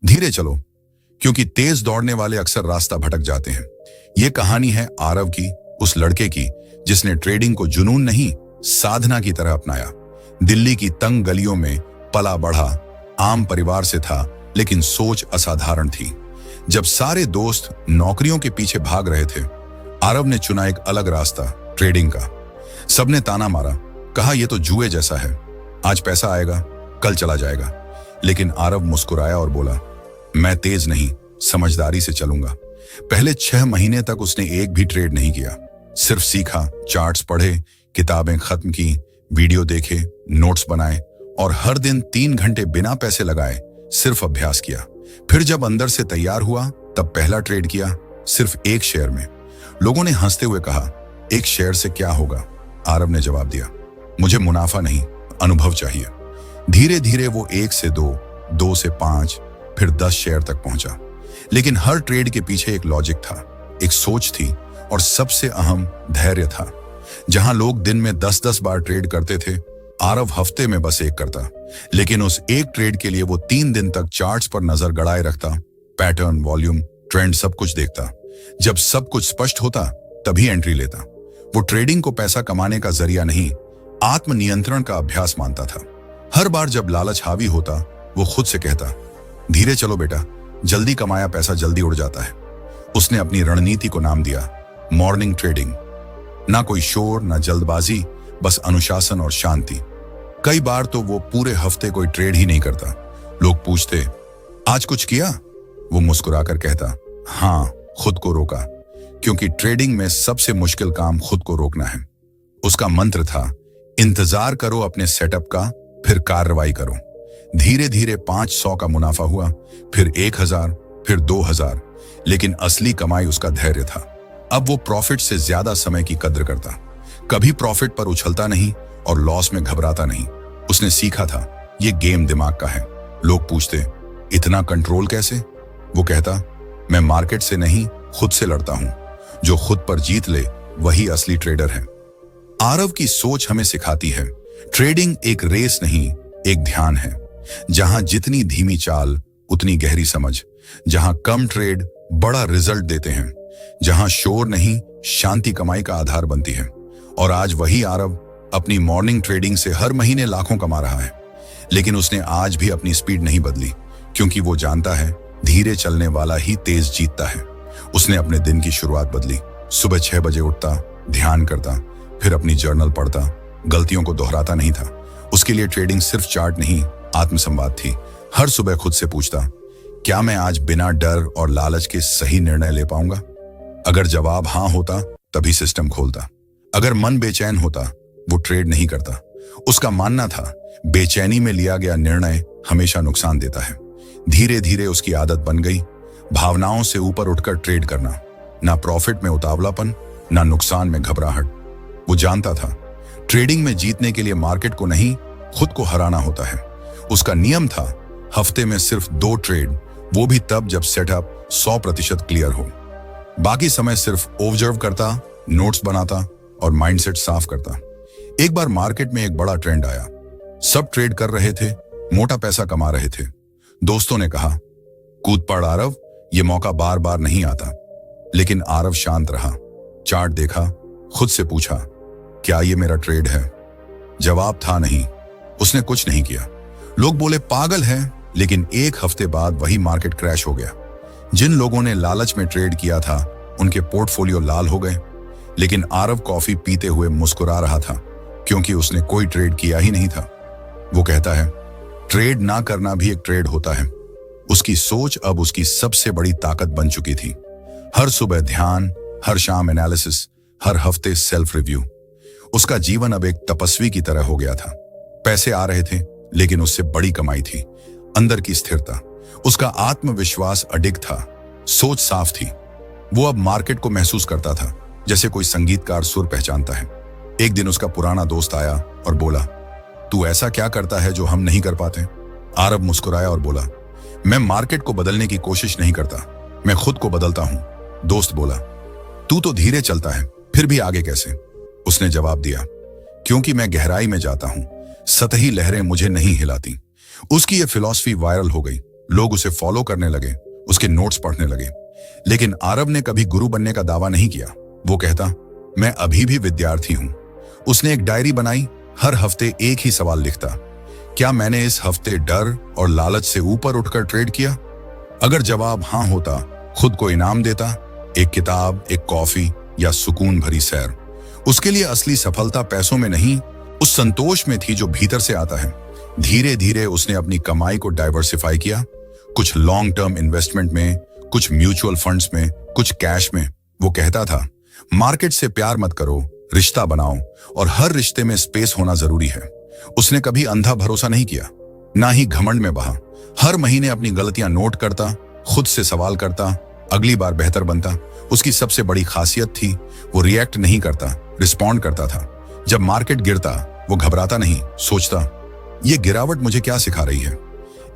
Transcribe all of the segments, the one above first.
धीरे चलो, क्योंकि तेज दौड़ने वाले अक्सर रास्ता भटक जाते हैं। ये कहानी है आरव की, उस लड़के की जिसने ट्रेडिंग को जुनून नहीं, साधना की तरह अपनाया। दिल्ली की तंग गलियों में पला बढ़ा, आम परिवार से था, लेकिन सोच असाधारण थी। जब सारे दोस्त नौकरियों के पीछे भाग रहे थे, आरव ने चुना एक अलग रास्ता, ट्रेडिंग का। सबने ताना मारा, कहा यह तो जुए जैसा है, आज पैसा आएगा कल चला जाएगा। लेकिन आरव मुस्कुराया और बोला, मैं तेज नहीं, समझदारी से चलूंगा। पहले 6 महीने तक उसने एक भी ट्रेड नहीं किया, सिर्फ सीखा, चार्ट्स पढ़े, किताबें खत्म की, वीडियो देखे, नोट्स बनाए और हर दिन 3 घंटे बिना पैसे लगाए सिर्फ अभ्यास किया। फिर जब अंदर से तैयार हुआ तब पहला ट्रेड किया, सिर्फ एक शेयर में। लोगों ने हंसते हुए कहा, एक शेयर से क्या होगा? आरव ने जवाब दिया, मुझे मुनाफा नहीं, अनुभव चाहिए। धीरे धीरे वो 1 से 2, 2 से 5, फिर 10 शेयर तक पहुंचा। लेकिन हर ट्रेड के पीछे एक लॉजिक था, एक सोच थी और सबसे अहम धैर्य था। जहां लोग दिन में 10-10 बार ट्रेड करते थे, आरव हफ्ते में बस एक करता। लेकिन उस एक ट्रेड के लिए वो 3 दिन तक चार्ट्स पर नजर गड़ाए रखता, पैटर्न, वॉल्यूम, ट्रेंड सब कुछ देखता। जब सब कुछ स्पष्ट होता तभी एंट्री लेता। वो ट्रेडिंग को पैसा कमाने का जरिया नहीं, आत्मनियंत्रण का अभ्यास मानता था। हर बार जब लालच हावी होता, वो खुद से कहता, धीरे चलो बेटा, जल्दी कमाया पैसा जल्दी उड़ जाता है। उसने अपनी रणनीति को नाम दिया मॉर्निंग ट्रेडिंग। ना कोई शोर, ना जल्दबाजी, बस अनुशासन और शांति। कई बार तो वो पूरे हफ्ते कोई ट्रेड ही नहीं करता। लोग पूछते, आज कुछ किया? वो मुस्कुराकर कहता, हाँ, खुद को रोका, क्योंकि ट्रेडिंग में सबसे मुश्किल काम खुद को रोकना है। उसका मंत्र था, इंतजार करो अपने सेटअप का, फिर कार्रवाई करो। धीरे धीरे 500 का मुनाफा हुआ, फिर 1000, फिर 2000। लेकिन असली कमाई उसका धैर्य था। अब वो प्रॉफिट से ज्यादा समय की कद्र करता। कभी प्रॉफिट पर उछलता नहीं और लॉस में घबराता नहीं। उसने सीखा था, ये गेम दिमाग का है। लोग पूछते, इतना कंट्रोल कैसे? वो कहता, मैं मार्केट से नहीं, खुद से लड़ता हूं। जो खुद पर जीत ले वही असली ट्रेडर है। आरव की सोच हमें सिखाती है, ट्रेडिंग एक रेस नहीं, एक ध्यान है। जहां जितनी धीमी चाल उतनी गहरी समझ, जहां कम ट्रेड बड़ा रिजल्ट देते हैं, जहां शोर नहीं शांति कमाई का आधार बनती है। और आज वही आरव अपनी मॉर्निंग ट्रेडिंग से हर महीने लाखों कमा रहा है। लेकिन उसने आज भी अपनी स्पीड नहीं बदली, क्योंकि वो जानता है धीरे चलने वाला ही तेज जीतता है। उसने अपने दिन की शुरुआत बदली। सुबह 6 बजे उठता, ध्यान करता, फिर अपनी जर्नल पढ़ता, गलतियों को दोहराता नहीं था। उसके लिए ट्रेडिंग सिर्फ चार्ट नहीं, आत्मसंवाद थी। हर सुबह खुद से पूछता, क्या मैं आज बिना डर और लालच के सही निर्णय ले पाऊंगा? अगर जवाब हाँ होता तभी सिस्टम खोलता। अगर मन बेचैन होता वो ट्रेड नहीं करता। उसका मानना था, बेचैनी में लिया गया निर्णय हमेशा नुकसान देता है। धीरे धीरे उसकी आदत बन गई, भावनाओं से ऊपर उठकर ट्रेड करना। ना प्रॉफिट में उतावलापन, ना नुकसान में घबराहट। वो जानता था, ट्रेडिंग में जीतने के लिए मार्केट को नहीं, खुद को हराना होता है। उसका नियम था, हफ्ते में सिर्फ 2 ट्रेड, वो भी तब जब सेटअप 100% क्लियर हो। बाकी समय सिर्फ ऑब्जर्व करता, नोट्स बनाता और माइंडसेट साफ करता। एक बार मार्केट में एक बड़ा ट्रेंड आया। सब ट्रेड कर रहे थे, मोटा पैसा कमा रहे थे। दोस्तों ने कहा, कूद पड़ आरव, ये मौका बार बार नहीं आता। लेकिन आरव शांत रहा, चार्ट देखा, खुद से पूछा, क्या ये मेरा ट्रेड है? जवाब था नहीं। उसने कुछ नहीं किया। लोग बोले पागल है, लेकिन 1 हफ्ते बाद वही मार्केट क्रैश हो गया। जिन लोगों ने लालच में ट्रेड किया था उनके पोर्टफोलियो लाल हो गए। लेकिन आरव कॉफी पीते हुए मुस्कुरा रहा था, क्योंकि उसने कोई ट्रेड किया ही नहीं था। वो कहता है, ट्रेड ना करना भी एक ट्रेड होता है। उसकी सोच अब उसकी सबसे बड़ी ताकत बन चुकी थी। हर सुबह ध्यान, हर शाम एनालिसिस, हर हफ्ते सेल्फ रिव्यू। उसका जीवन अब एक तपस्वी की तरह हो गया था। पैसे आ रहे थे, लेकिन उससे बड़ी कमाई थी अंदर की स्थिरता। उसका आत्मविश्वास अडिग था, सोच साफ थी। वो अब मार्केट को महसूस करता था जैसे कोई संगीतकार सुर पहचानता है। एक दिन उसका पुराना दोस्त आया और बोला, तू ऐसा क्या करता है जो हम नहीं कर पाते? आरव मुस्कुराया और बोला, मैं मार्केट को बदलने की कोशिश नहीं करता, मैं खुद को बदलता हूं। दोस्त बोला, तू तो धीरे चलता है, फिर भी आगे कैसे? उसने जवाब दिया, क्योंकि मैं गहराई में जाता हूं, सतही लहरें मुझे नहीं हिलाती। उसकी यह फिलॉसफी वायरल हो गई। लोग उसे फॉलो करने लगे, उसके नोट्स पढ़ने लगे। लेकिन आरव ने कभी गुरु बनने का दावा नहीं किया। वो कहता, मैं अभी भी विद्यार्थी हूं। उसने एक डायरी बनाई, हर हफ्ते एक ही सवाल लिखता, क्या मैंने इस हफ्ते डर और लालच से ऊपर उठकर ट्रेड किया? अगर जवाब हां होता, खुद को इनाम देता, एक किताब, एक कॉफी या सुकून भरी सैर। उसके लिए असली सफलता पैसों में नहीं, उस संतोष में थी जो भीतर से आता है। धीरे धीरे उसने अपनी कमाई को डाइवर्सिफाई किया, कुछ लॉन्ग टर्म इन्वेस्टमेंट में, कुछ म्यूचुअल फंड्स में, कुछ कैश में। वो कहता था, मार्केट से प्यार मत करो, रिश्ता बनाओ, और हर रिश्ते में स्पेस होना जरूरी है। उसने कभी अंधा भरोसा नहीं किया, ना ही घमंड में बहा। हर महीने अपनी गलतियां नोट करता, खुद से सवाल करता, अगली बार बेहतर बनता। उसकी सबसे बड़ी खासियत थी, वो रिएक्ट नहीं करता, रिस्पॉन्ड करता था। जब मार्केट गिरता, वो घबराता नहीं, सोचता, ये गिरावट मुझे क्या सिखा रही है।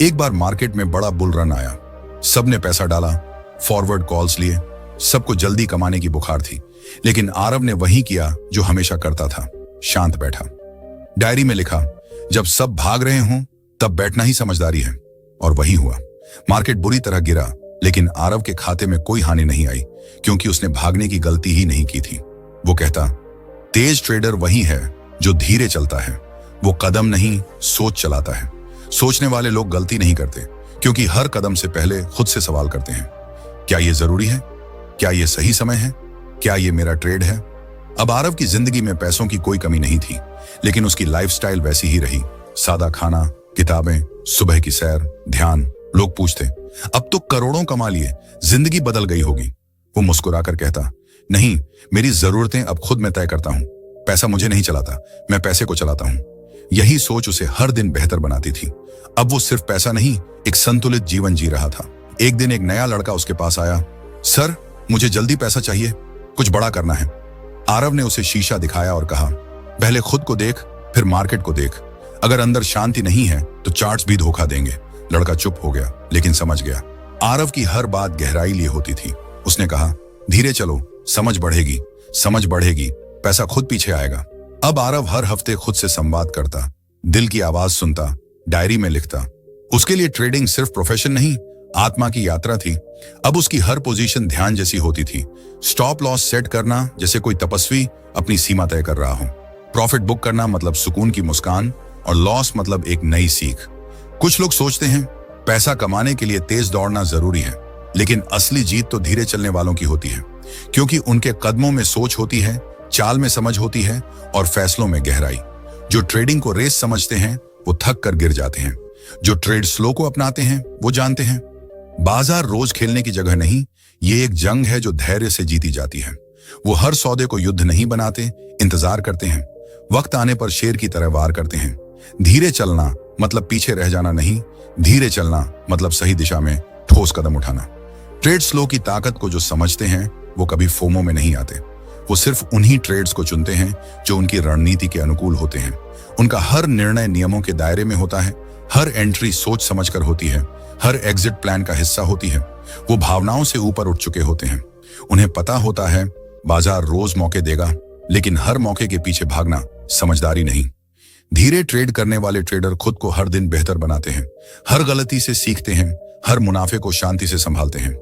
एक बार मार्केट में बड़ा बुल रन आया, सबने पैसा डाला, फॉरवर्ड कॉल्स लिए, सबको जल्दी कमाने की बुखार थी। लेकिन आरव ने वही किया जो हमेशा करता था, शांत बैठा। डायरी में लिखा, जब सब भाग रहे हों तब बैठना ही समझदारी है। और वही हुआ। मार्केट बुरी तरह गिरा, लेकिन आरव के खाते में कोई हानि नहीं आई, क्योंकि उसने भागने की गलती ही नहीं की थी। वो कहता, तेज ट्रेडर वही है जो धीरे चलता है। वो कदम नहीं, सोच चलाता है। सोचने वाले लोग गलती नहीं करते, क्योंकि हर कदम से पहले खुद से सवाल करते हैं, क्या ये जरूरी है? क्या ये सही समय है? क्या ये मेरा ट्रेड है? अब आरव की जिंदगी में पैसों की कोई कमी नहीं थी, लेकिन उसकी लाइफस्टाइल वैसी ही रही। सादा खाना, किताबें, सुबह की सैर, ध्यान। लोग पूछते, अब तो करोड़ों कमा लिए, जिंदगी बदल गई होगी। वो मुस्कुराकर कहता, नहीं, मेरी जरूरतें अब खुद मैं तय करता हूं। पैसा मुझे नहीं चलाता, मैं पैसे को चलाता हूं। यही सोच उसे हर दिन बेहतर बनाती थी। अब वो सिर्फ पैसा नहीं, एक संतुलित जीवन जी रहा था। एक दिन एक नया लड़का उसके पास आया, सर, मुझे जल्दी पैसा चाहिए, कुछ बड़ा करना है। आरव ने उसे शीशा दिखाया और कहा, पहले खुद को देख, फिर मार्केट को देख। अगर अंदर शांति नहीं है तो चार्ट्स भी धोखा देंगे। लड़का चुप हो गया, लेकिन समझ गया। आरव की हर बात गहराई लिए होती थी। उसने कहा, धीरे चलो, समझ बढ़ेगी, समझ बढ़ेगी, पैसा खुद पीछे आएगा। अब आरव हर हफ्ते खुद से संवाद करता, दिल की आवाज सुनता, डायरी में लिखता। उसके लिए ट्रेडिंग सिर्फ प्रोफेशन नहीं, आत्मा की यात्रा थी। अब उसकी हर पोजीशन ध्यान जैसी होती थी। स्टॉप लॉस सेट करना जैसे कोई तपस्वी अपनी सीमा तय कर रहा हो। प्रॉफिट बुक करना मतलब सुकून की मुस्कान, और लॉस मतलब एक नई सीख। कुछ लोग सोचते हैं पैसा कमाने के लिए तेज दौड़ना जरूरी है, लेकिन असली जीत तो धीरे चलने वालों की होती है, क्योंकि उनके कदमों में सोच होती है, चाल में समझ होती है, और फैसलों में गहराई। जो ट्रेडिंग को रेस समझते हैं वो थक कर गिर जाते हैं। जो ट्रेड स्लो को अपनाते हैं वो जानते हैं, बाजार रोज खेलने की जगह नहीं, ये एक जंग है जो धैर्य से जीती जाती है। वो हर सौदे को युद्ध नहीं बनाते, इंतजार करते हैं। वक्त आने पर शेर की तरह वार करते हैं। धीरे चलना मतलब पीछे रह जाना नहीं, धीरे चलना मतलब सही दिशा में ठोस कदम उठाना। ट्रेड स्लो की ताकत को जो समझते हैं वो कभी फोमो में नहीं आते। वो सिर्फ उन्हीं ट्रेड्स को चुनते हैं जो उनकी रणनीति के अनुकूल होते हैं। उनका हर निर्णय नियमों के दायरे में होता है, हर एंट्री सोच समझकर होती है, हर एग्जिट प्लान का हिस्सा होती है। वो भावनाओं से ऊपर उठ चुके होते हैं। उन्हें पता होता है बाजार रोज मौके देगा, लेकिन हर मौके के पीछे भागना समझदारी नहीं। धीरे ट्रेड करने वाले ट्रेडर खुद को हर दिन बेहतर बनाते हैं, हर गलती से सीखते हैं, हर मुनाफे को शांति से संभालते हैं।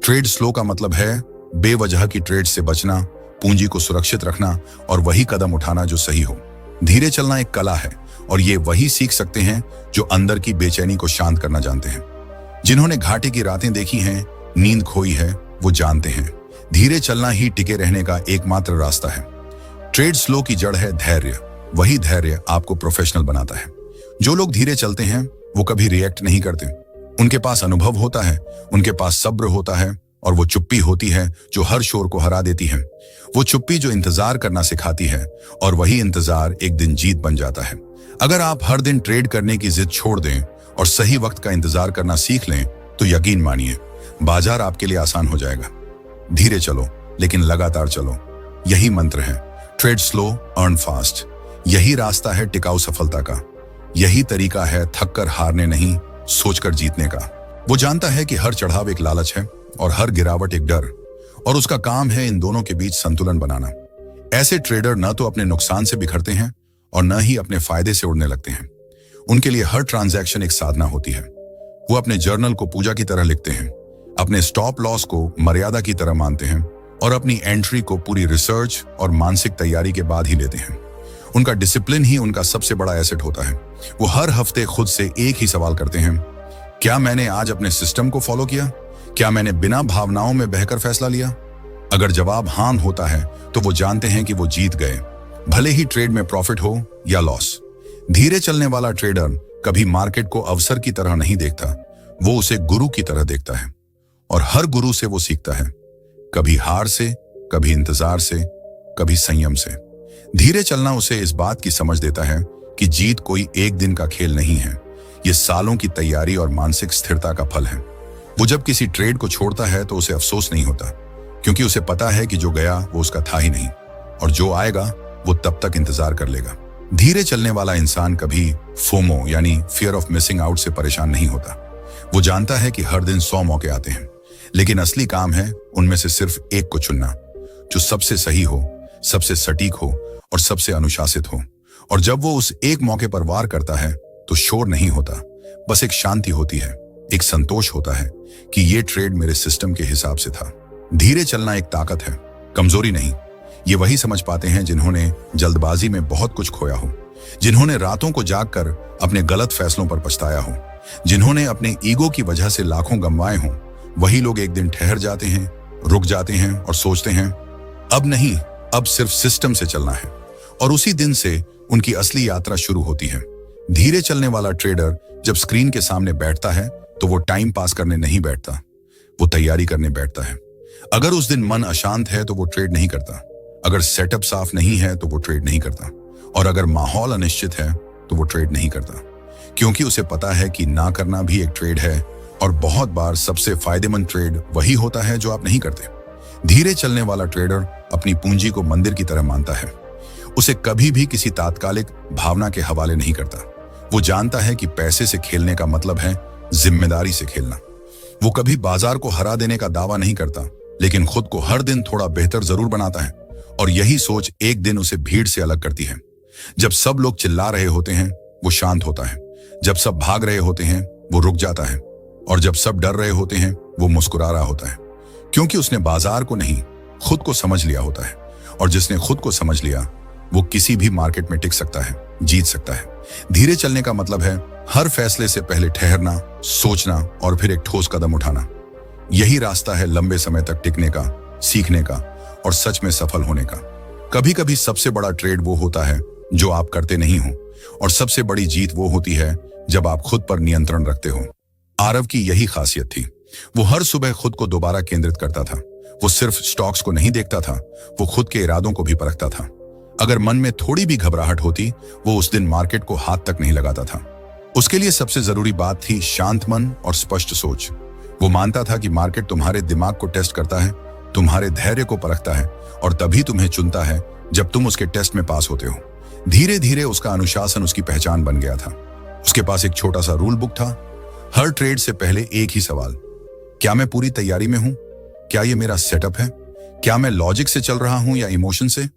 ट्रेड स्लो का मतलब है बेवजह की ट्रेड से बचना, पूंजी को सुरक्षित रखना और वही कदम उठाना जो सही हो। धीरे चलना एक कला है, और ये वही सीख सकते हैं जो अंदर की बेचैनी को शांत करना जानते हैं। जिन्होंने घाटे की रातें देखी हैं, नींद खोई है, वो जानते हैं धीरे चलना ही टिके रहने का एकमात्र रास्ता है। ट्रेड स्लो की जड़ है धैर्य। वही धैर्य आपको प्रोफेशनल बनाता है। जो लोग धीरे चलते हैं वो कभी रिएक्ट नहीं करते। उनके पास अनुभव होता है, उनके पास सब्र होता है, और वो चुप्पी होती है जो हर शोर को हरा देती है। वो चुप्पी जो इंतजार करना सिखाती है, और वही इंतजार एक दिन जीत बन जाता है। अगर आप हर दिन ट्रेड करने की जिद छोड़ दें और सही वक्त का इंतजार करना सीख लें, तो यकीन मानिए बाजार आपके लिए आसान हो जाएगा। धीरे चलो, लेकिन लगातार चलो, यही मंत्र है। Trade slow, earn fast. यही रास्ता है टिकाऊ सफलता का। यही तरीका है थककर हारने नहीं, सोचकर जीतने का। वो जानता है कि हर चढ़ाव एक लालच है और हर गिरावट एक डर, और उसका काम है इन दोनों के बीच संतुलन बनाना। ऐसे ट्रेडर न तो अपने नुकसान से बिखरते हैं और न ही अपने फायदे से उड़ने लगते हैं। उनके लिए हर ट्रांजैक्शन एक साधना होती है। वो अपने जर्नल को पूजा की तरह लिखते हैं, अपने स्टॉप लॉस को मर्यादा की तरह मानते हैं और अपनी एंट्री को पूरी रिसर्च और मानसिक तैयारी के बाद ही लेते हैं। उनका डिसिप्लिन ही उनका सबसे बड़ा एसेट होता है। वो हर हफ्ते खुद से एक ही सवाल करते हैं, क्या मैंने आज अपने सिस्टम को फॉलो किया? क्या मैंने बिना भावनाओं में बहकर फैसला लिया? अगर जवाब हाँ होता है तो वो जानते हैं कि वो जीत गए, भले ही ट्रेड में प्रॉफिट हो या लॉस। धीरे चलने वाला ट्रेडर कभी मार्केट को अवसर की तरह नहीं देखता, वो उसे गुरु की तरह देखता है और हर गुरु से वो सीखता है, कभी हार से, कभी इंतजार से, कभी संयम से। धीरे चलना उसे इस बात की समझ देता है कि जीत कोई एक दिन का खेल नहीं है, ये सालों की तैयारी और मानसिक स्थिरता का फल है। वो जब किसी ट्रेड को छोड़ता है तो उसे अफसोस नहीं होता, क्योंकि उसे पता है कि जो गया वो उसका था ही नहीं और जो आएगा वो तब तक इंतजार कर लेगा। धीरे चलने वाला इंसान कभी फोमो यानी फियर ऑफ मिसिंग आउट से परेशान नहीं होता। वो जानता है कि हर दिन 100 मौके आते हैं, लेकिन असली काम है उनमें से सिर्फ एक को चुनना, जो सबसे सही हो, सबसे सटीक हो और सबसे अनुशासित हो। और जब वो उस एक मौके पर वार करता है तो शोर नहीं होता, बस एक शांति होती है, एक संतोष होता है कि ये ट्रेड मेरे सिस्टम के हिसाब से था। धीरे चलना एक ताकत है, कमजोरी नहीं। ये वही समझ पाते हैं जिन्होंने जल्दबाजी में बहुत कुछ खोया हो, जिन्होंने रातों को जागकर अपने गलत फैसलों पर पछताया हो, जिन्होंने अपने ईगो की वजह से लाखों गंवाए हों। वही लोग एक दिन ठहर जाते हैं, रुक जाते हैं और सोचते हैं, अब नहीं, अब सिर्फ सिस्टम से चलना है। और उसी दिन से उनकी असली यात्रा शुरू होती है। धीरे चलने वाला ट्रेडर जब स्क्रीन के सामने बैठता है तो वो टाइम पास करने नहीं बैठता, वो तैयारी करने बैठता है। अगर उस दिन मन अशांत है तो वो ट्रेड नहीं करता, अगर सेटअप साफ नहीं है तो वो ट्रेड नहीं करता, और अगर माहौल अनिश्चित है तो वो ट्रेड नहीं करता, क्योंकि उसे पता है कि ना करना भी एक ट्रेड है और बहुत बार सबसे फायदेमंद ट्रेड वही होता है जो आप नहीं करते। धीरे चलने वाला ट्रेडर अपनी पूंजी को मंदिर की तरह मानता है। उसे कभी भी किसी तात्कालिक भावना के हवाले नहीं करता। वो जानता है कि पैसे से खेलने का मतलब है जिम्मेदारी से खेलना। वो कभी बाजार को हरा देने का दावा नहीं करता, लेकिन खुद को हर दिन थोड़ा बेहतर जरूर बनाता है। और यही सोच एक दिन उसे भीड़ से अलग करती है। जब सब लोग चिल्ला रहे होते हैं वो शांत होता है, जब सब भाग रहे होते हैं वो रुक जाता है, और जब सब डर रहे होते हैं वो मुस्कुरा रहा होता है, क्योंकि उसने बाजार को नहीं, खुद को समझ लिया होता है। और जिसने खुद को समझ लिया वो किसी भी मार्केट में टिक सकता है, जीत सकता है। धीरे चलने का मतलब है हर फैसले से पहले ठहरना, सोचना और फिर एक ठोस कदम उठाना। यही रास्ता है लंबे समय तक टिकने का, सीखने का और सच में सफल होने का। कभी कभी सबसे बड़ा ट्रेड वो होता है जो आप करते नहीं हो, और सबसे बड़ी जीत वो होती है जब आप खुद पर नियंत्रण रखते हो। आरव की यही खासियत थी। वो हर सुबह खुद को दोबारा केंद्रित करता था। वो सिर्फ स्टॉक्स को नहीं देखता था, वो खुद के इरादों को भी परखता था। अगर मन में थोड़ी भी घबराहट होती, वो उस दिन मार्केट को हाथ तक नहीं लगाता था। उसके लिए सबसे जरूरी बात थी शांत मन और स्पष्ट सोच। वो मानता था कि मार्केट तुम्हारे दिमाग को टेस्ट करता है, तुम्हारे धैर्य को परखता है और तभी तुम्हें चुनता है जब तुम उसके टेस्ट में पास होते हो। धीरे धीरे उसका अनुशासन उसकी पहचान बन गया था। उसके पास एक छोटा सा रूल बुक था। हर ट्रेड से पहले एक ही सवाल, क्या मैं पूरी तैयारी में हूं? क्या ये मेरा सेटअप है? क्या मैं लॉजिक से चल रहा हूं या इमोशन से?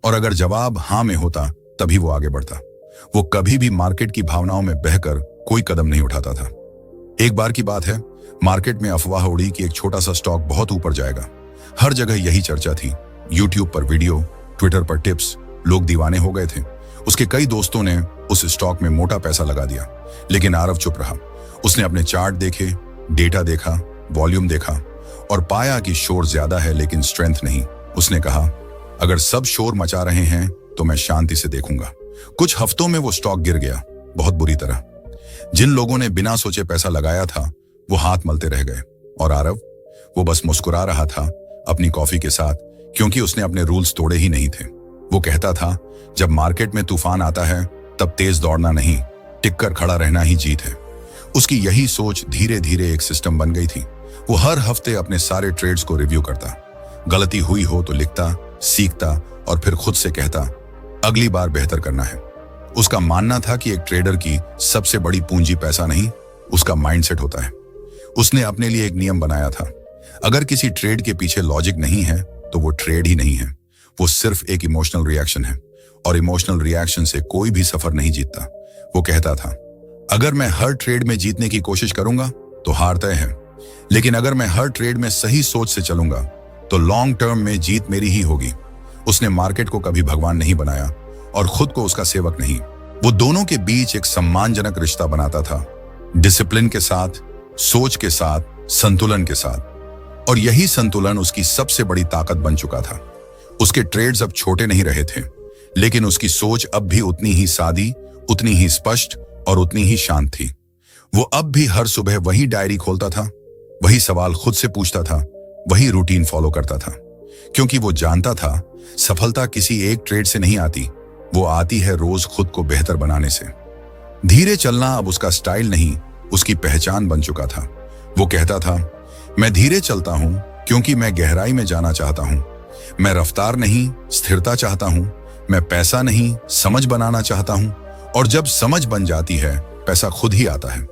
और अगर जवाब हाँ में होता तभी वो आगे बढ़ता। वो कभी भी मार्केट की भावनाओं में बहकर कोई कदम नहीं उठाता था। एक बार की बात है, मार्केट में अफवाह उड़ी कि एक छोटा सा स्टॉक बहुत ऊपर जाएगा। हर जगह यही चर्चा थी। यूट्यूब पर वीडियो, ट्विटर पर टिप्स, लोग दीवाने हो गए थे। उसके कई दोस्तों ने उस स्टॉक में मोटा पैसा लगा दिया, लेकिन आरव चुप रहा। उसने अपने चार्ट देखे, डेटा देखा, वॉल्यूम देखा और पाया कि शोर ज्यादा है लेकिन स्ट्रेंथ नहीं। उसने कहा, अगर सब शोर मचा रहे हैं तो मैं शांति से देखूंगा। कुछ हफ्तों में वो स्टॉक गिर गया, बहुत बुरी तरह। जिन लोगों ने बिना सोचे पैसा लगाया था वो हाथ मलते रह गए, और आरव, वो बस मुस्कुरा रहा था अपनी कॉफी के साथ, क्योंकि उसने अपने रूल्स तोड़े ही नहीं थे। वो कहता था, जब मार्केट में तूफान आता है तब तेज दौड़ना नहीं, टिककर खड़ा रहना ही जीत है। उसकी यही सोच धीरे धीरे एक सिस्टम बन गई थी। वो हर हफ्ते अपने सारे ट्रेड्स को रिव्यू करता, गलती हुई हो तो लिखता, सीखता और फिर खुद से कहता, अगली बार बेहतर करना है। उसका मानना था कि एक ट्रेडर की सबसे बड़ी पूंजी पैसा नहीं, उसका माइंडसेट होता है। उसने अपने लिए एक नियम बनाया था, अगर किसी ट्रेड के पीछे लॉजिक नहीं है तो वो ट्रेड ही नहीं है, वो सिर्फ एक इमोशनल रिएक्शन है, और इमोशनल रिएक्शन से कोई भी सफर नहीं जीतता। वो कहता था, अगर मैं हर ट्रेड में जीतने की कोशिश करूंगा तो हार तय है, लेकिन अगर मैं हर ट्रेड में सही सोच से चलूंगा तो लॉन्ग टर्म में जीत मेरी ही होगी। उसने मार्केट को कभी भगवान नहीं बनाया और खुद को उसका सेवक नहीं। वो दोनों के बीच एक सम्मानजनक रिश्ता बनाता था, डिसिप्लिन के साथ, सोच के साथ, संतुलन के साथ। और यही संतुलन उसकी सबसे बड़ी ताकत बन चुका था। उसके ट्रेड्स अब छोटे नहीं रहे थे, लेकिन उसकी सोच अब भी उतनी ही सादी, उतनी ही स्पष्ट और उतनी ही शांत थी। वो अब भी हर सुबह वही डायरी खोलता था, वही सवाल खुद से पूछता था, वही रूटीन फॉलो करता था, क्योंकि वो जानता था सफलता किसी एक ट्रेड से नहीं आती, वो आती है रोज खुद को बेहतर बनाने से। धीरे चलना अब उसका स्टाइल नहीं, उसकी पहचान बन चुका था। वो कहता था, मैं धीरे चलता हूं क्योंकि मैं गहराई में जाना चाहता हूं। मैं रफ्तार नहीं, स्थिरता चाहता हूं। मैं पैसा नहीं, समझ बनाना चाहता हूं। और जब समझ बन जाती है, पैसा खुद ही आता है।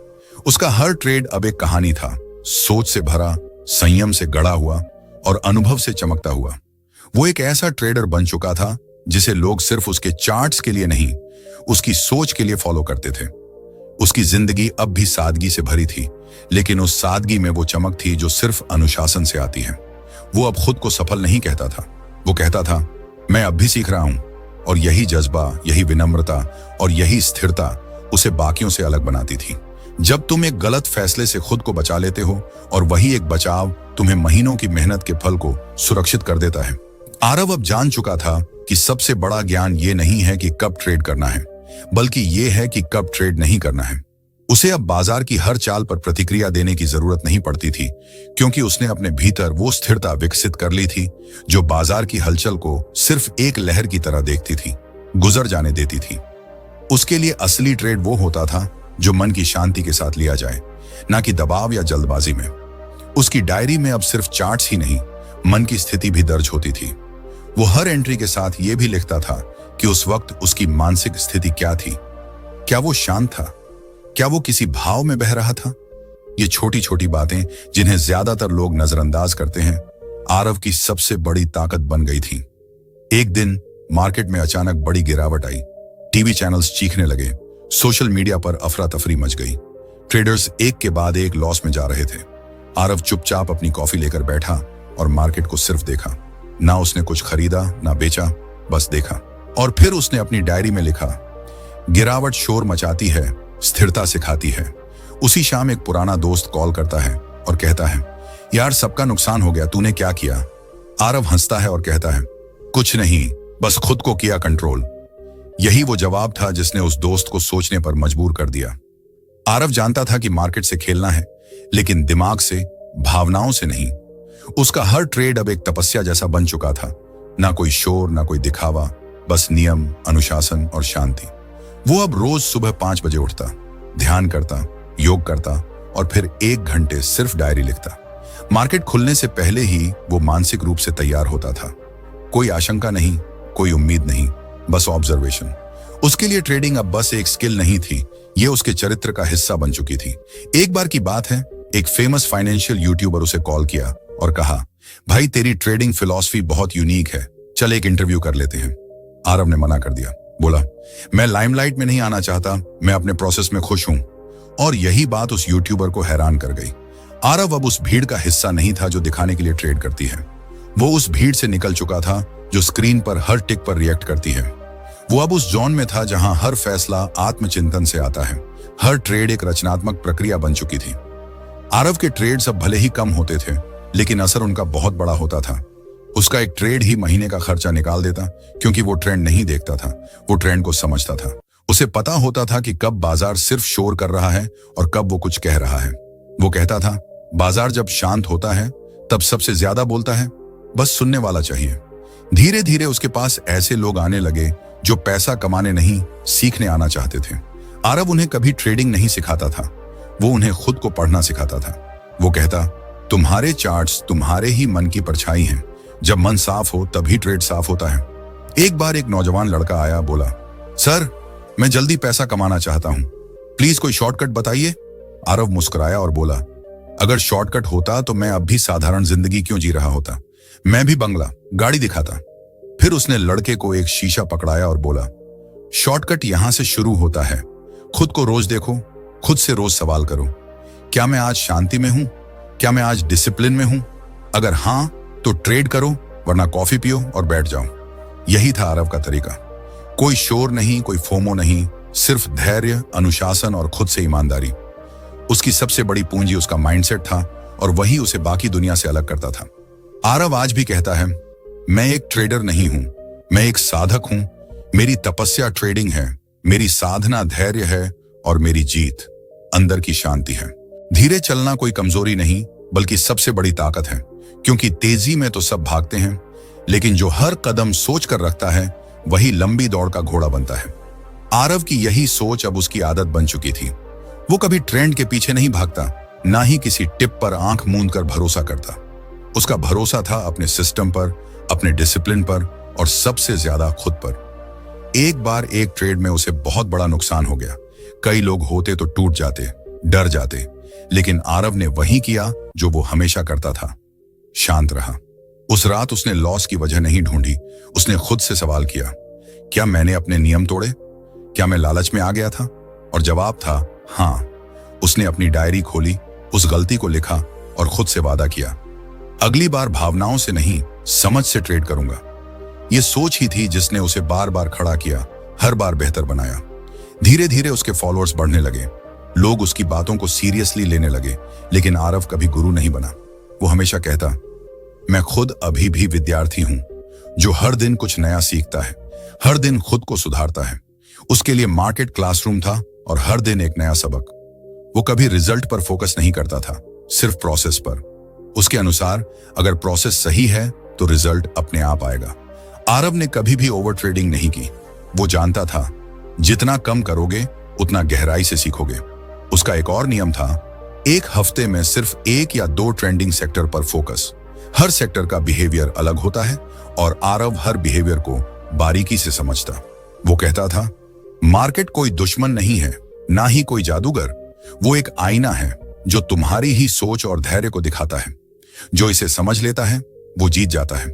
उसका हर ट्रेड अब एक कहानी था, सोच से भरा, संयम से गढ़ा हुआ और अनुभव से चमकता हुआ। वो एक ऐसा ट्रेडर बन चुका था जिसे लोग सिर्फ उसके चार्ट्स के लिए नहीं, उसकी सोच के लिए फॉलो करते थे। उसकी जिंदगी अब भी सादगी से भरी थी, लेकिन उस सादगी में वो चमक थी जो सिर्फ अनुशासन से आती है। वो अब खुद को सफल नहीं कहता था, वो कहता था, मैं अब भी सीख रहा हूं। और यही जज्बा, यही विनम्रता और यही स्थिरता उसे बाकियों से अलग बनाती थी। जब तुम एक गलत फैसले से खुद को बचा लेते हो और वही एक बचाव तुम्हें महीनों की मेहनत के फल को सुरक्षित कर देता है। आरव अब जान चुका था कि सबसे बड़ा ज्ञान ये नहीं है कि कब ट्रेड करना है, बल्कि ये है कि कब ट्रेड नहीं करना है। उसे अब बाजार की हर चाल पर प्रतिक्रिया देने की जरूरत नहीं पड़ती थी, क्योंकि उसने अपने भीतर वो स्थिरता विकसित कर ली थी जो बाजार की हलचल को सिर्फ एक लहर की तरह देखती थी, गुजर जाने देती थी। उसके लिए असली ट्रेड वो होता था जो मन की शांति के साथ लिया जाए, ना कि दबाव या जल्दबाजी में। उसकी डायरी में अब सिर्फ चार्ट्स ही नहीं, मन की स्थिति भी दर्ज होती थी। वो हर एंट्री के साथ ये भी लिखता था कि उस वक्त उसकी मानसिक स्थिति क्या थी। क्या वो शांत था? क्या वो किसी भाव में बह रहा था? ये छोटी छोटी बातें जिन्हें ज्यादातर लोग नजरअंदाज करते हैं, आरव की सबसे बड़ी ताकत बन गई थी। एक दिन मार्केट में अचानक बड़ी गिरावट आई। टीवी चैनल्स चीखने लगे, सोशल मीडिया पर अफरा तफरी मच गई। ट्रेडर्स एक के बाद एक लॉस में जा रहे थे। आरव चुपचाप अपनी कॉफी लेकर बैठा और मार्केट को सिर्फ देखा। ना उसने कुछ खरीदा, ना बेचा, बस देखा। और फिर उसने अपनी डायरी में लिखा, गिरावट शोर मचाती है, स्थिरता सिखाती है। उसी शाम एक पुराना दोस्त कॉल करता है और कहता है, यार सबका नुकसान हो गया, तूने क्या किया? आरव हंसता है और कहता है, कुछ नहीं, बस खुद को किया कंट्रोल। यही वो जवाब था जिसने उस दोस्त को सोचने पर मजबूर कर दिया। आरव जानता था कि मार्केट से खेलना है, लेकिन दिमाग से, भावनाओं से नहीं। उसका हर ट्रेड अब एक तपस्या जैसा बन चुका था। ना कोई शोर, ना कोई दिखावा, बस नियम, अनुशासन और शांति। वो अब रोज सुबह 5 बजे उठता, ध्यान करता, योग करता और फिर 1 घंटे सिर्फ डायरी लिखता। मार्केट खुलने से पहले ही वो मानसिक रूप से तैयार होता था। कोई आशंका नहीं, कोई उम्मीद नहीं, बस ऑब्जर्वेशन। उसके लिए ट्रेडिंग अब बस एक स्किल नहीं थी, ये उसके चरित्र का हिस्सा बन चुकी थी। एक बार की बात है, एक फेमस फाइनेंशियल यूट्यूबर उसे कॉल किया और कहा, भाई तेरी ट्रेडिंग फिलॉसफी बहुत यूनिक है, चल एक इंटरव्यू कर लेते हैं। आरव ने मना कर दिया, बोला, मैं लाइमलाइट में नहीं आना चाहता, मैं अपने प्रोसेस में खुश हूं। और यही बात उस यूट्यूबर को हैरान कर गई। आरव अब उस भीड़ का हिस्सा नहीं था जो दिखाने के लिए ट्रेड करती है। वो उस भीड़ से निकल चुका था जो स्क्रीन पर हर टिक पर रिएक्ट करती है। वो अब उस जोन में था जहां हर फैसला आत्मचिंतन से आता है, हर ट्रेड एक रचनात्मक प्रक्रिया बन चुकी थी। आरव के ट्रेड्स अब भले ही कम होते थे, लेकिन असर उनका बहुत बड़ा होता था। उसका एक ट्रेड ही महीने का खर्चा निकाल देता, क्योंकि वो ट्रेंड नहीं देखता था, वो ट्रेंड को समझता था। उसे पता होता था कि कब बाजार सिर्फ शोर कर रहा है और कब वो कुछ कह रहा है। वो कहता था, बाजार जब शांत होता है तब सबसे ज्यादा बोलता है, बस सुनने वाला चाहिए। धीरे धीरे उसके पास ऐसे लोग आने लगे जो पैसा कमाने नहीं, सीखने आना चाहते थे। आरव उन्हें कभी ट्रेडिंग नहीं सिखाता था, वो उन्हें खुद को पढ़ना सिखाता था। वो कहता, तुम्हारे चार्ट्स तुम्हारे ही मन की परछाई हैं, जब मन साफ हो तभी ट्रेड साफ होता है। एक बार एक नौजवान लड़का आया, बोला, सर मैं जल्दी पैसा कमाना चाहता हूं, प्लीज कोई शॉर्टकट बताइए। आरव मुस्कुराया और बोला, अगर शॉर्टकट होता तो मैं अब भी साधारण जिंदगी क्यों जी रहा होता, मैं भी बंगला, गाड़ी दिखाता। फिर उसने लड़के को एक शीशा पकड़ाया और बोला, शॉर्टकट यहां से शुरू होता है, खुद को रोज देखो, खुद से रोज सवाल करो, क्या मैं आज शांति में हूं? क्या मैं आज डिसिप्लिन में हूं? अगर हां तो ट्रेड करो, वरना कॉफी पियो और बैठ जाओ। यही था आरव का तरीका। कोई शोर नहीं, कोई फोमो नहीं, सिर्फ धैर्य, अनुशासन और खुद से ईमानदारी। उसकी सबसे बड़ी पूंजी उसका माइंडसेट था और वही उसे बाकी दुनिया से अलग करता था। आरव आज भी कहता है, मैं एक ट्रेडर नहीं हूं, मैं एक साधक हूं। मेरी तपस्या ट्रेडिंग है, मेरी साधना धैर्य है और मेरी जीत अंदर की शांति है। धीरे चलना कोई कमजोरी नहीं, बल्कि सबसे बड़ी ताकत है, क्योंकि तेजी में तो सब भागते हैं, लेकिन जो हर कदम सोच कर रखता है वही लंबी दौड़ का घोड़ा बनता है। आरव की यही सोच अब उसकी आदत बन चुकी थी। वो कभी ट्रेंड के पीछे नहीं भागता, ना ही किसी टिप पर आंख मूंद कर भरोसा करता। उसका भरोसा था अपने सिस्टम पर, अपने डिसिप्लिन पर और सबसे ज्यादा खुद पर। एक बार एक ट्रेड में उसे बहुत बड़ा नुकसान हो गया। कई लोग होते तो टूट जाते, डर जाते, लेकिन आरव ने वही किया जो वो हमेशा करता था, शांत रहा। उस रात उसने लॉस की वजह नहीं ढूंढी, उसने खुद से सवाल किया, क्या मैंने अपने नियम तोड़े? क्या मैं लालच में आ गया था? और जवाब था हाँ। उसने अपनी डायरी खोली, उस गलती को लिखा और खुद से वादा किया, अगली बार भावनाओं से नहीं, समझ से ट्रेड करूंगा। यह सोच ही थी जिसने उसे बार बार खड़ा किया, हर बार बेहतर बनाया। धीरे धीरे उसके फॉलोअर्स बढ़ने लगे, लोग उसकी बातों को सीरियसली लेने लगे, लेकिन आरव कभी गुरु नहीं बना। वो हमेशा कहता, मैं खुद अभी भी विद्यार्थी हूं, जो हर दिन कुछ नया सीखता है, हर दिन खुद को सुधारता है। उसके लिए मार्केट क्लासरूम था और हर दिन एक नया सबक। वो कभी रिजल्ट पर फोकस नहीं करता था, सिर्फ प्रोसेस पर। उसके अनुसार अगर प्रोसेस सही है तो रिजल्ट अपने आप आएगा। आरव ने कभी भी ओवर ट्रेडिंग नहीं की। वो जानता था, जितना कम करोगे उतना गहराई से सीखोगे। उसका एक और नियम था, एक हफ्ते में सिर्फ 1 या 2 ट्रेंडिंग सेक्टर पर फोकस। हर सेक्टर का बिहेवियर अलग होता है और आरव हर बिहेवियर को बारीकी से समझता। वो कहता था, मार्केट कोई दुश्मन नहीं है, ना ही कोई जादूगर। वो एक आईना है जो तुम्हारी ही सोच और धैर्य को दिखाता है। जो इसे समझ लेता है वो जीत जाता है।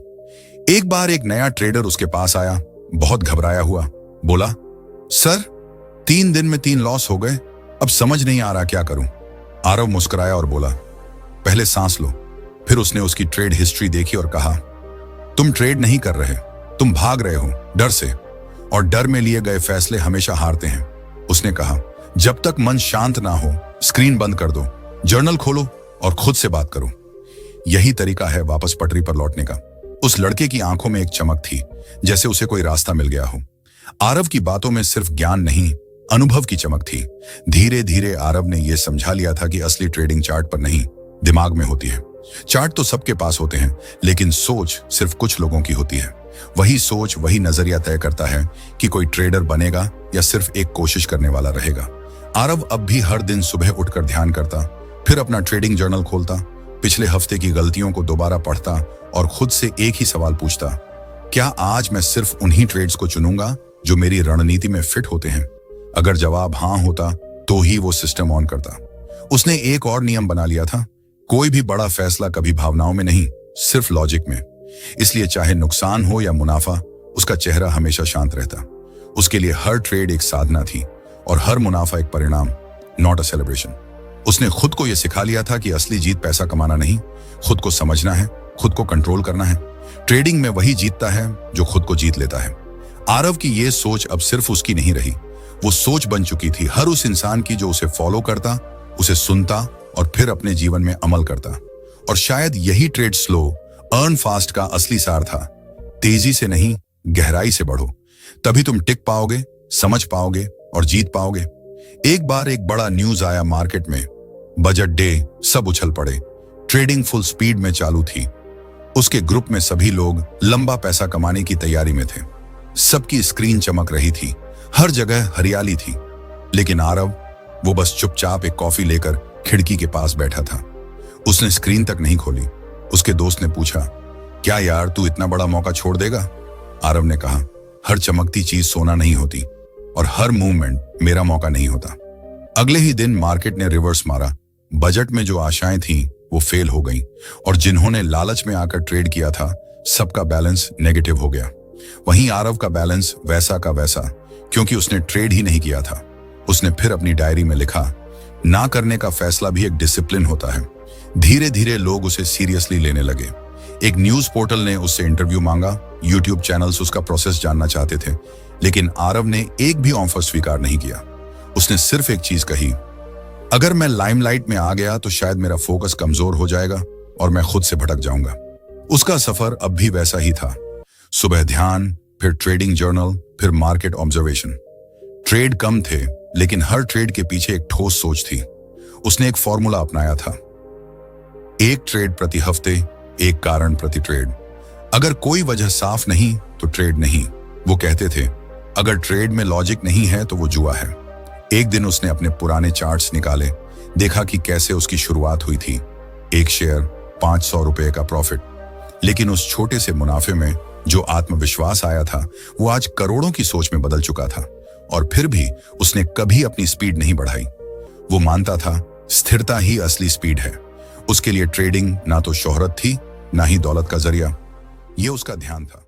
एक बार एक नया ट्रेडर उसके पास आया, बहुत घबराया हुआ। बोला, सर 3 दिन में 3 लॉस हो गए, अब समझ नहीं आ रहा क्या करूं। आरव मुस्कुराया और बोला, पहले सांस लो। फिर उसने उसकी ट्रेड हिस्ट्री देखी और कहा, तुम ट्रेड नहीं कर रहे, तुम भाग रहे हो डर से, और डर में लिए गए फैसले हमेशा हारते हैं। उसने कहा, जब तक मन शांत ना हो स्क्रीन बंद कर दो, जर्नल खोलो और खुद से बात करो। यही तरीका है वापस पटरी पर लौटने का। उस लड़के की आंखों में एक चमक थी, जैसे उसे कोई रास्ता मिल गया हो। आरव की बातों में सिर्फ ज्ञान नहीं, अनुभव की चमक थी। धीरे धीरे आरव ने यह समझा लिया था कि असली ट्रेडिंग चार्ट पर नहीं, दिमाग में होती है। चार्ट तो सबके पास होते हैं, लेकिन सोच सिर्फ कुछ लोगों की होती है। वही सोच, वही नजरिया तय करता है कि कोई ट्रेडर बनेगा या सिर्फ एक कोशिश करने वाला रहेगा। आरव अब भी हर दिन सुबह उठकर ध्यान करता, फिर अपना ट्रेडिंग जर्नल खोलता, पिछले हफ्ते की गलतियों को दोबारा पढ़ता और खुद से एक ही सवाल पूछता, क्या आज मैं सिर्फ उन्हीं ट्रेड्स को चुनूंगा जो मेरी रणनीति में फिट होते हैं? अगर जवाब हाँ होता तो ही वो सिस्टम ऑन करता। उसने एक और नियम बना लिया था, कोई भी बड़ा फैसला कभी भावनाओं में नहीं, सिर्फ लॉजिक में। इसलिए चाहे नुकसान हो या मुनाफा, उसका चेहरा हमेशा शांत रहता। उसके लिए हर ट्रेड एक साधना थी और हर मुनाफा एक परिणाम, नॉट अ सेलिब्रेशन। उसने खुद को यह सिखा लिया था कि असली जीत पैसा कमाना नहीं, खुद को समझना है, खुद को कंट्रोल करना है। ट्रेडिंग में वही जीतता है जो खुद को जीत लेता है। आरव की यह सोच अब सिर्फ उसकी नहीं रही, वो सोच बन चुकी थी हर उस इंसान की जो उसे फॉलो करता, उसे सुनता और फिर अपने जीवन में अमल करता। और शायद यही ट्रेड स्लो अर्न फास्ट का असली सार था। तेजी से नहीं, गहराई से बढ़ो, तभी तुम टिक पाओगे, समझ पाओगे और जीत पाओगे। एक बार एक बड़ा न्यूज आया मार्केट में, बजट डे, सब उछल पड़े। ट्रेडिंग फुल स्पीड में चालू थी। उसके ग्रुप में सभी लोग लंबा पैसा कमाने की तैयारी में थे। सबकी स्क्रीन चमक रही थी, हर जगह हरियाली थी, लेकिन आरव, वो बस चुपचाप एक कॉफी लेकर खिड़की के पास बैठा था। उसने स्क्रीन तक नहीं खोली। उसके दोस्त ने पूछा, क्या यार तू इतना बड़ा मौका छोड़ देगा? आरव ने कहा, हर चमकती चीज सोना नहीं होती और हर मूवमेंट मेरा मौका नहीं होता। अगले ही दिन मार्केट ने रिवर्स मारा। बजट में जो आशाएं थीं वो फेल हो गईं और जिन्होंने लालच में आकर ट्रेड किया था, सबका बैलेंस नेगेटिव हो गया। वहीं आरव का बैलेंस वैसा का वैसा, क्योंकि उसने ट्रेड ही नहीं किया था। उसने फिर अपनी डायरी में लिखा, ना करने का फैसला भी एक डिसिप्लिन होता है। धीरे धीरे लोग उसे सीरियसली लेने लगे। एक न्यूज पोर्टल ने उससे इंटरव्यू मांगा, यूट्यूब चैनल्स उसका प्रोसेस जानना चाहते थे, लेकिन आरव ने एक भी ऑफर स्वीकार नहीं किया। उसने सिर्फ एक चीज कही, अगर मैं लाइमलाइट में आ गया तो शायद मेरा फोकस कमजोर हो जाएगा और मैं खुद से भटक जाऊंगा। उसका सफर अब भी वैसा ही था। सुबह ध्यान, फिर ट्रेडिंग जर्नल, फिर मार्केट ऑब्जर्वेशन। ट्रेड कम थे, लेकिन हर ट्रेड के पीछे एक ठोस सोच थी। उसने एक फॉर्मूला अपनाया था, एक ट्रेड प्रति हफ्ते, एक कारण प्रति ट्रेड। अगर कोई वजह साफ नहीं तो ट्रेड नहीं। वो कहते थे, अगर ट्रेड में लॉजिक नहीं है तो वो जुआ है। एक दिन उसने अपने पुराने चार्ट्स निकाले, देखा कि कैसे उसकी शुरुआत हुई थी। एक शेयर, 500 रुपए का प्रॉफिट। लेकिन उस छोटे से मुनाफे में जो आत्मविश्वास आया था, वो आज करोड़ों की सोच में बदल चुका था। और फिर भी उसने कभी अपनी स्पीड नहीं बढ़ाई। वो मानता था, स्थिरता ही असली स्पीड है। उसके लिए ट्रेडिंग ना तो शोहरत थी, ना ही दौलत का जरिया। ये उसका ध्यान था।